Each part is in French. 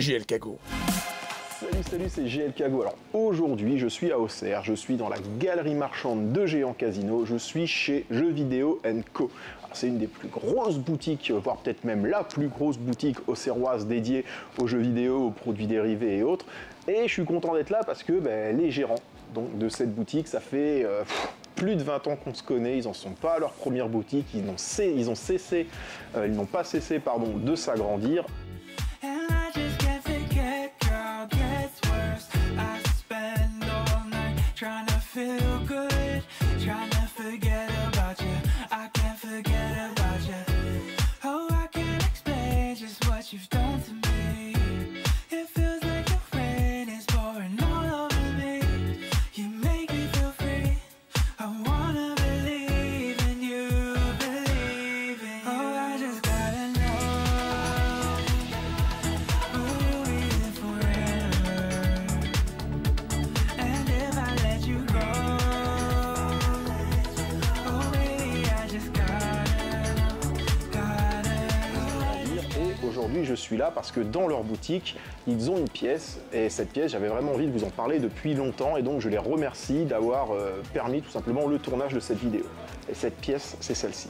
JL Kago. Salut, c'est JL Kago. Alors aujourd'hui, je suis à Auxerre, je suis dans la galerie marchande de Géant Casino, je suis chez Jeux Vidéo & Co. C'est une des plus grosses boutiques, voire peut-être même la plus grosse boutique auxerroise dédiée aux jeux vidéo, aux produits dérivés et autres. Et je suis content d'être là parce que les gérants donc, de cette boutique, ça fait plus de 20 ans qu'on se connaît, ils n'en sont pas à leur première boutique, ils n'ont pas cessé de s'agrandir. Aujourd'hui, je suis là parce que dans leur boutique, ils ont une pièce et cette pièce, j'avais vraiment envie de vous en parler depuis longtemps et donc je les remercie d'avoir permis tout simplement le tournage de cette vidéo. Et cette pièce, c'est celle-ci.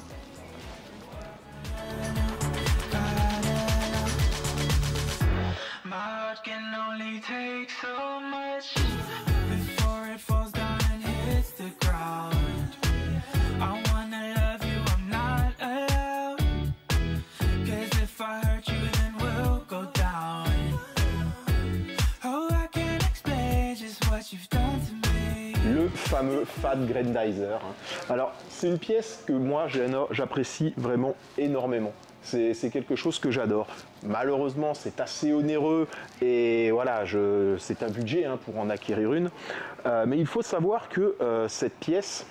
Le fameux Fat Grandizer. Alors, c'est une pièce que moi j'apprécie vraiment énormément. C'est quelque chose que j'adore. Malheureusement, c'est assez onéreux et voilà, c'est un budget pour en acquérir une. Mais il faut savoir que cette pièce,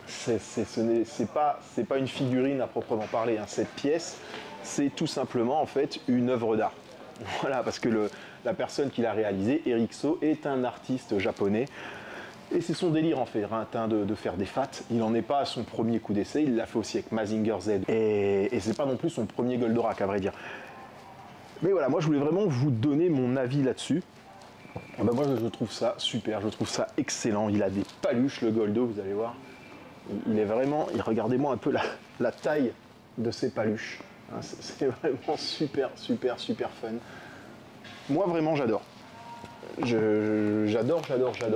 c'est pas une figurine à proprement parler. Cette pièce, c'est tout simplement en fait une œuvre d'art. Voilà, parce que la personne qui l'a réalisée, Eric So, est un artiste japonais. Et c'est son délire en fait, de faire des fats. Il n'en est pas à son premier coup d'essai, il l'a fait aussi avec Mazinger Z. Et c'est pas non plus son premier Goldorak à vrai dire. Mais voilà, moi je voulais vraiment vous donner mon avis là-dessus. Moi je trouve ça super, je trouve ça excellent. Il a des paluches le Goldo, vous allez voir. Il est vraiment, regardez-moi un peu la taille de ses paluches. C'est vraiment super fun. Moi vraiment j'adore. J'adore,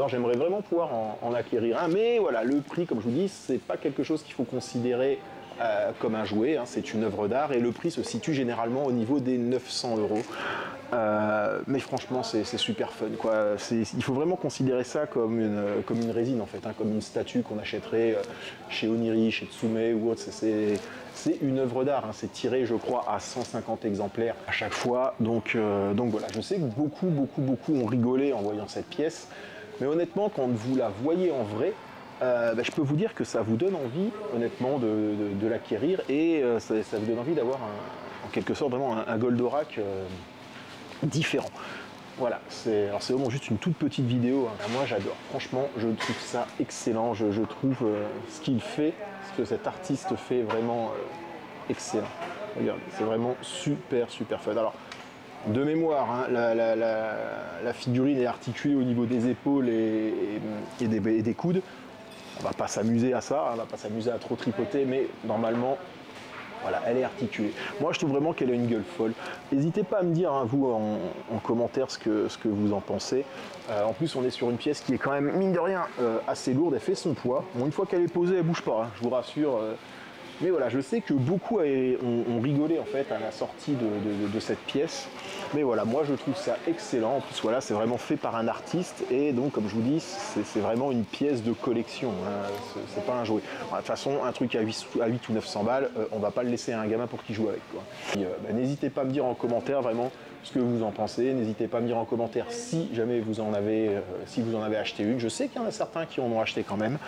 j'aimerais vraiment pouvoir en acquérir un, mais voilà, le prix, comme je vous dis, c'est pas quelque chose qu'il faut considérer comme un jouet, c'est une œuvre d'art et le prix se situe généralement au niveau des 900 €. Mais franchement, c'est super fun, quoi. Il faut vraiment considérer ça comme une résine en fait, comme une statue qu'on achèterait chez Oniri, chez Tsume ou autre. C'est une œuvre d'art, c'est tiré je crois à 150 exemplaires à chaque fois, donc voilà, je sais que beaucoup ont rigolé en voyant cette pièce, mais honnêtement quand vous la voyez en vrai, je peux vous dire que ça vous donne envie honnêtement de l'acquérir et ça vous donne envie d'avoir en quelque sorte vraiment un Goldorak différent. Voilà, c'est vraiment juste une toute petite vidéo. Moi j'adore, franchement je trouve ça excellent, je trouve ce qu'il fait, ce que cet artiste fait vraiment excellent. Regardez, c'est vraiment super fun. Alors de mémoire, la figurine est articulée au niveau des épaules et des coudes. On va pas s'amuser à ça, on va pas s'amuser à trop tripoter, mais normalement voilà, elle est articulée. Moi, je trouve vraiment qu'elle a une gueule folle. N'hésitez pas à me dire, vous, en commentaire, ce que vous en pensez. En plus, on est sur une pièce qui est quand même, mine de rien, assez lourde. Elle fait son poids. Bon, une fois qu'elle est posée, elle bouge pas, je vous rassure. Mais voilà, je sais que beaucoup ont rigolé, en fait, à la sortie de cette pièce. Mais voilà, moi, je trouve ça excellent. En plus, voilà, c'est vraiment fait par un artiste. Et donc, comme je vous dis, c'est vraiment une pièce de collection. C'est pas un jouet. De toute façon, un truc à 8 ou 900 balles, on va pas le laisser à un gamin pour qu'il joue avec, quoi. N'hésitez pas à me dire en commentaire, vraiment, ce que vous en pensez. N'hésitez pas à me dire en commentaire si jamais vous en avez acheté une. Je sais qu'il y en a certains qui en ont acheté quand même.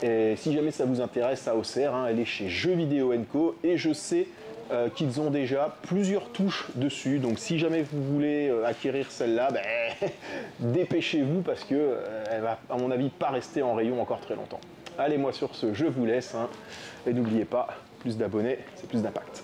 Et si jamais ça vous intéresse à Auxerre, elle est chez Jeux Vidéo & Co. Et je sais qu'ils ont déjà plusieurs touches dessus. Donc si jamais vous voulez acquérir celle-là, dépêchez-vous parce que elle va, à mon avis, pas rester en rayon encore très longtemps. Allez, moi sur ce, je vous laisse. Et n'oubliez pas, plus d'abonnés, c'est plus d'impact.